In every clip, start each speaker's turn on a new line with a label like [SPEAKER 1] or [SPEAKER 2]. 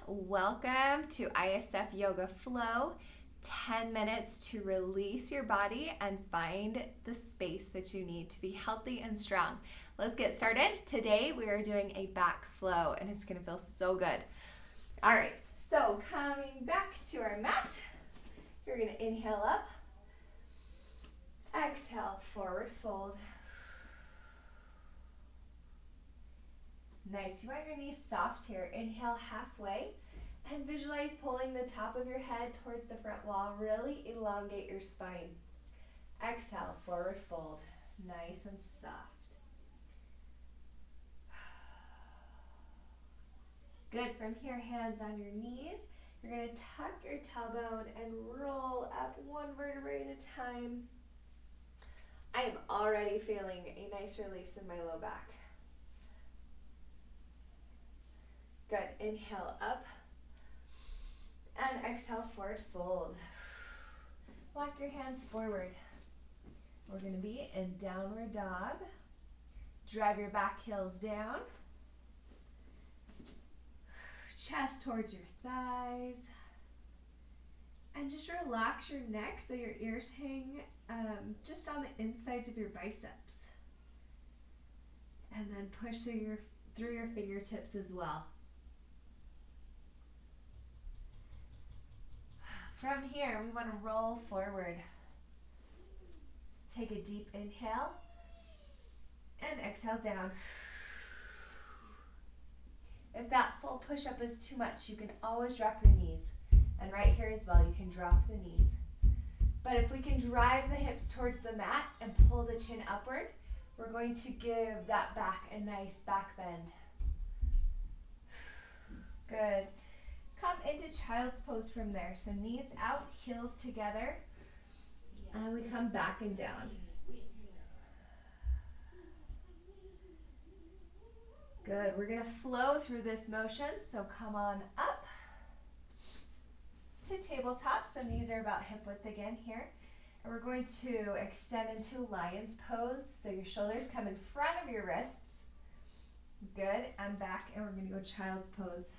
[SPEAKER 1] Welcome to ISF Yoga Flow. 10 minutes to release your body and find the space that you need to be healthy and strong. Let's get started. Today we are doing a back flow and it's going to feel so good. All right, so coming back to our mat, you're going to inhale up, exhale, forward fold. Nice. You want your knees soft here. Inhale halfway and visualize pulling the top of your head towards the front wall. Really elongate your spine. Exhale, forward fold. Nice and soft. Good. From here, hands on your knees. You're going to tuck your tailbone and roll up one vertebrae at a time. I am already feeling a nice release in my low back. Good. Inhale up and exhale, forward fold. Walk your hands forward. We're going to be in downward dog. Drive your back heels down. Chest towards your thighs. And just relax your neck so your ears hang just on the insides of your biceps. And then push through your fingertips as well. From here, we want to roll forward. Take a deep inhale and exhale down. If that full push-up is too much, you can always drop your knees. And right here as well, you can drop the knees. But if we can drive the hips towards the mat and pull the chin upward, we're going to give that back a nice back bend. Good. Come into child's pose from there. So knees out, heels together. And we come back and down. Good. We're going to flow through this motion. So come on up to tabletop. So knees are about hip width again here. And we're going to extend into lion's pose. So your shoulders come in front of your wrists. Good. And back. And we're going to go child's pose.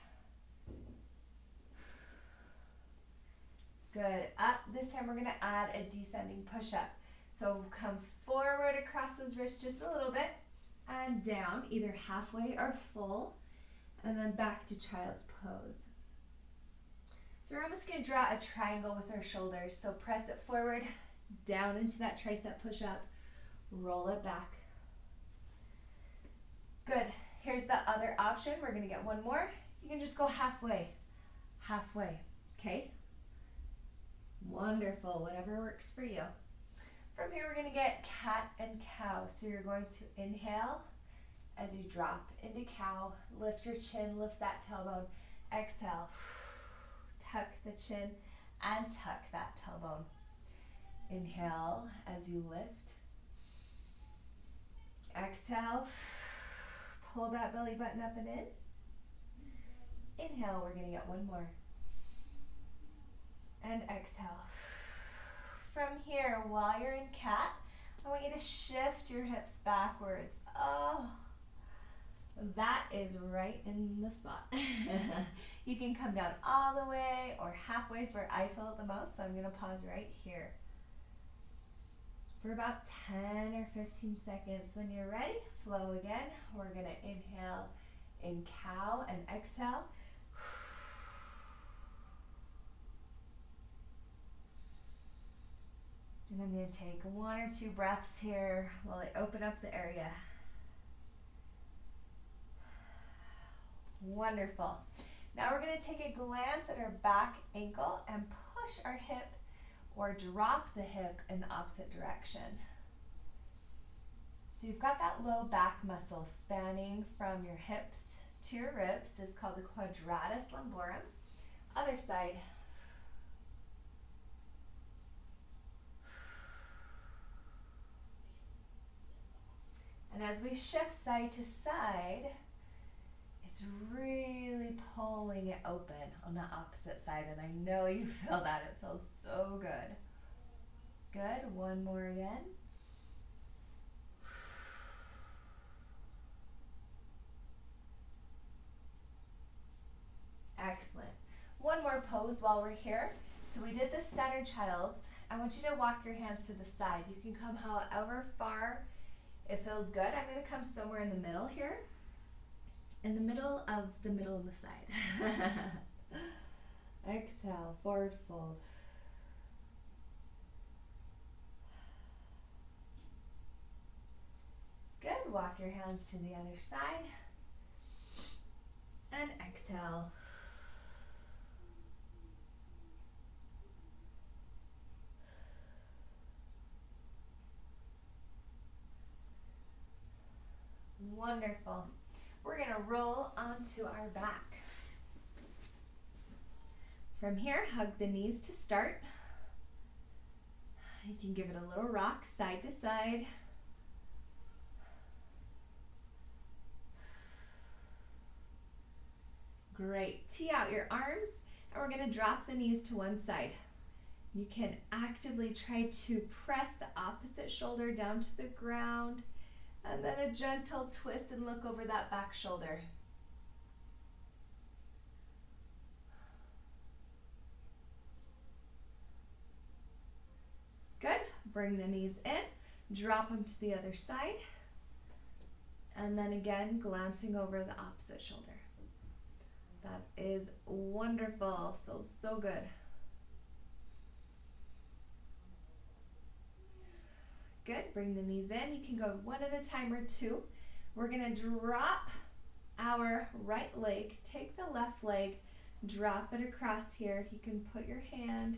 [SPEAKER 1] Good. Up. This time we're going to add a descending push-up. So come forward across those wrists just a little bit and down, either halfway or full, and then back to child's pose. So we're almost going to draw a triangle with our shoulders. So press it forward, down into that tricep push-up, roll it back. Good. Here's the other option. We're going to get one more. You can just go halfway. Halfway. Okay? Wonderful, whatever works for you. From here, we're going to get cat and cow. So you're going to inhale as you drop into cow. Lift your chin, lift that tailbone. Exhale, tuck the chin and tuck that tailbone. Inhale as you lift. Exhale, pull that belly button up and in. Inhale, we're going to get one more. And exhale. From here, while you're in cat, I want you to shift your hips backwards. Oh, that is right in the spot. You can come down all the way or halfway is where I feel it the most, so I'm going to pause right here for about 10 or 15 seconds. When you're ready, flow again. We're going to inhale in cow and exhale. And I'm going to take 1 or 2 breaths here while I open up the area. Wonderful. Now we're going to take a glance at our back ankle and push our hip or drop the hip in the opposite direction. So you've got that low back muscle spanning from your hips to your ribs. It's called the quadratus lumborum. Other side. And as we shift side to side, it's really pulling it open on the opposite side. And I know you feel that. It feels so good. Good. One more again. Exhale. more pose while we're here. So we did the center child's. I want you to walk your hands to the side. You can come however far it feels good. I'm going to come somewhere in the middle here. In the middle of the side. Exhale, forward fold. Good. Walk your hands to the other side. And exhale. Wonderful. We're going to roll onto our back. From here, hug the knees to start. You can give it a little rock side to side. Great. Tee out your arms, and we're going to drop the knees to one side. You can actively try to press the opposite shoulder down to the ground, and then a gentle twist and look over that back shoulder. Good. Bring the knees in, drop them to the other side, and then again, glancing over the opposite shoulder. That is wonderful. Feels so good. Good. Bring the knees in. You can go one at a time or two. We're going to drop our right leg. Take the left leg, drop it across here. You can put your hand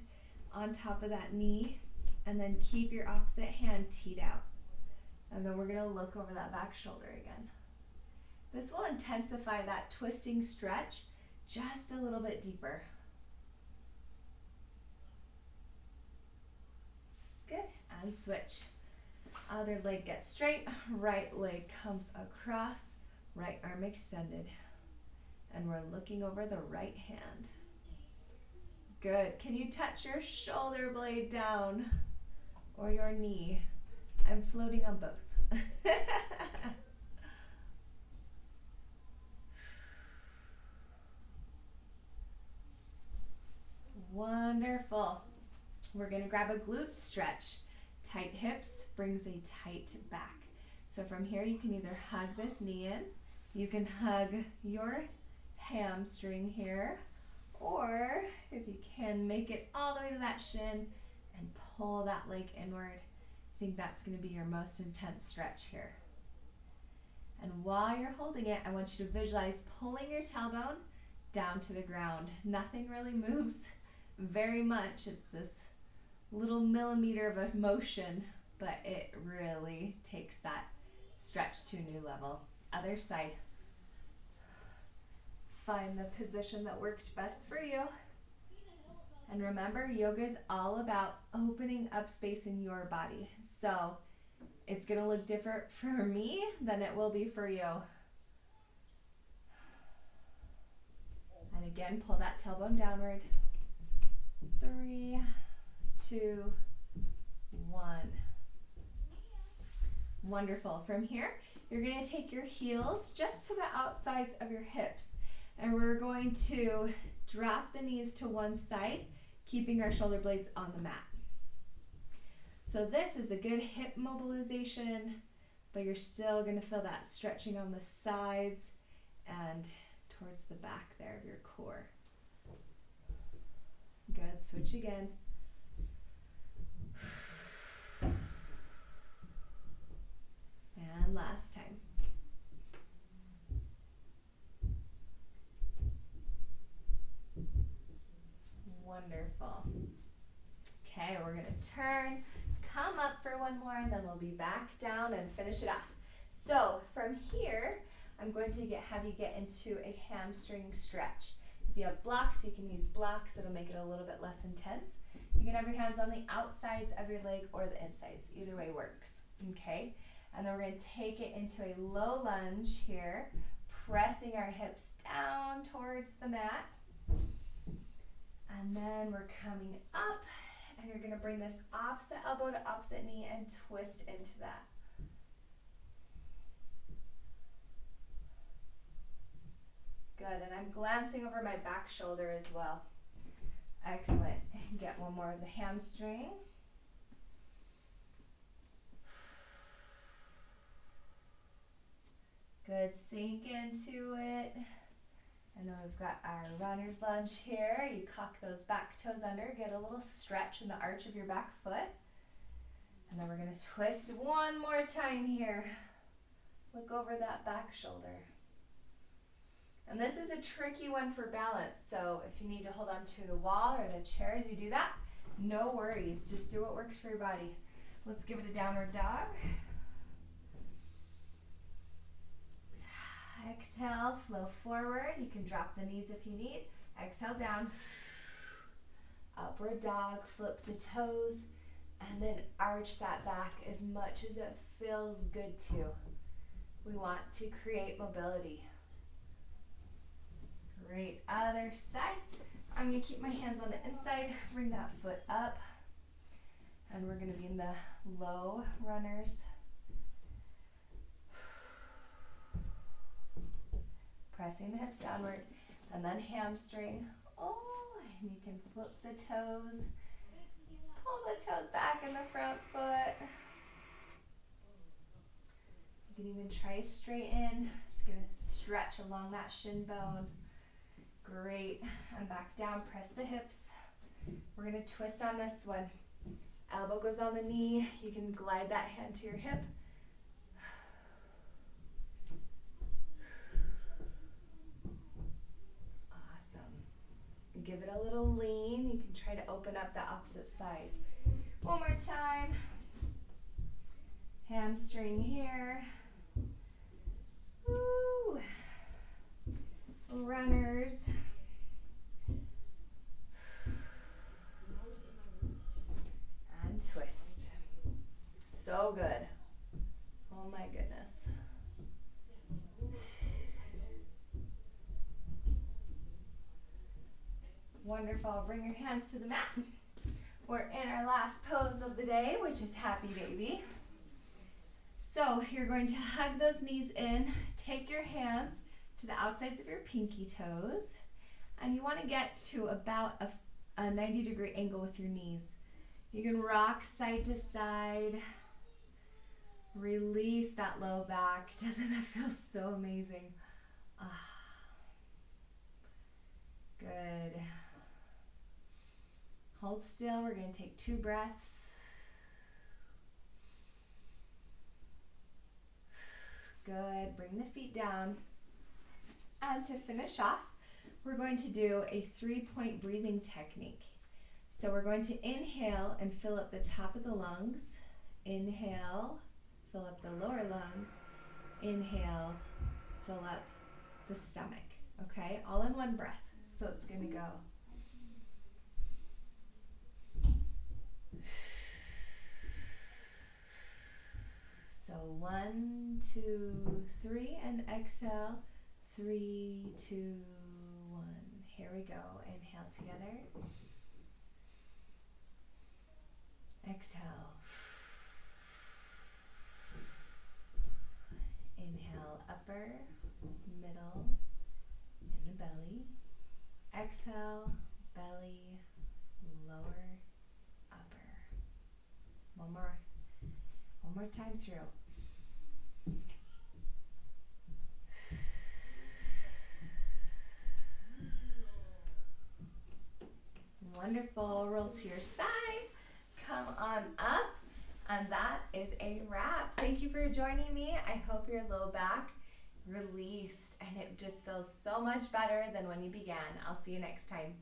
[SPEAKER 1] on top of that knee and then keep your opposite hand teed out. And then we're going to look over that back shoulder again. This will intensify that twisting stretch just a little bit deeper. Good. And switch. Other leg gets straight, right leg comes across, right arm extended. And we're looking over the right hand. Good. Can you touch your shoulder blade down or your knee? I'm floating on both. Wonderful. We're going to grab a glute stretch. Tight hips brings a tight back. So from here you can either hug this knee in, you can hug your hamstring here, or if you can, make it all the way to that shin and pull that leg inward. I think that's going to be your most intense stretch here. And while you're holding it, I want you to visualize pulling your tailbone down to the ground. Nothing really moves very much. It's this little millimeter of a motion, but it really takes that stretch to a new level. Other side. Find the position that worked best for you. And remember, yoga is all about opening up space in your body. So it's going to look different for me than it will be for you. And again, pull that tailbone downward. 3, 2, 1. Wonderful. From here, you're going to take your heels just to the outsides of your hips. And we're going to drop the knees to one side, keeping our shoulder blades on the mat. So this is a good hip mobilization, but you're still going to feel that stretching on the sides and towards the back there of your core. Good. Switch again. And last time. Wonderful. Okay, we're going to turn, come up for one more, and then we'll be back down and finish it off. So from here, I'm going to have you get into a hamstring stretch. If you have blocks, you can use blocks. It'll make it a little bit less intense. You can have your hands on the outsides of your leg or the insides. Either way works, okay? And then we're going to take it into a low lunge here, pressing our hips down towards the mat. And then we're coming up, and you're going to bring this opposite elbow to opposite knee and twist into that. Good, and I'm glancing over my back shoulder as well. Excellent. Get one more of the hamstring. Good, sink into it. And then we've got our runner's lunge here. You cock those back toes under, get a little stretch in the arch of your back foot. And then we're gonna twist one more time here. Look over that back shoulder. And this is a tricky one for balance, so if you need to hold on to the wall or the chair as you do that, no worries, just do what works for your body. Let's give it a downward dog. Exhale, flow forward. You can drop the knees if you need. Exhale down. Upward dog, flip the toes, and then arch that back as much as it feels good to. We want to create mobility. Great, other side. I'm gonna keep my hands on the inside, bring that foot up, and we're gonna be in the low runners. Pressing the hips downward, and then hamstring. Oh, and you can flip the toes. Pull the toes back in the front foot. You can even try straighten. It's gonna stretch along that shin bone. Great, and back down, press the hips. We're gonna twist on this one. Elbow goes on the knee. You can glide that hand to your hip. Give it a little lean. You can try to open up the opposite side. One more time. Hamstring here. Woo. Runners. And twist. So good. Oh my goodness. Wonderful. Bring your hands to the mat. We're in our last pose of the day, which is happy baby. So you're going to hug those knees in. Take your hands to the outsides of your pinky toes. And you want to get to about a 90-degree angle with your knees. You can rock side to side. Release that low back. Doesn't that feel so amazing? Good. Hold still. We're going to take 2 breaths. Good. Bring the feet down. And to finish off, we're going to do a 3-point breathing technique. So we're going to inhale and fill up the top of the lungs. Inhale, fill up the lower lungs. Inhale, fill up the stomach. Okay? All in one breath. So it's going to go. So 1, 2, 3, and exhale. 3, 2, 1. Here we go. Inhale together. Exhale. Inhale, upper, middle, and the belly. Exhale, belly, lower, upper. One more time through. Wonderful. Roll to your side. Come on up. And that is a wrap. Thank you for joining me. I hope your low back released and it just feels so much better than when you began. I'll see you next time.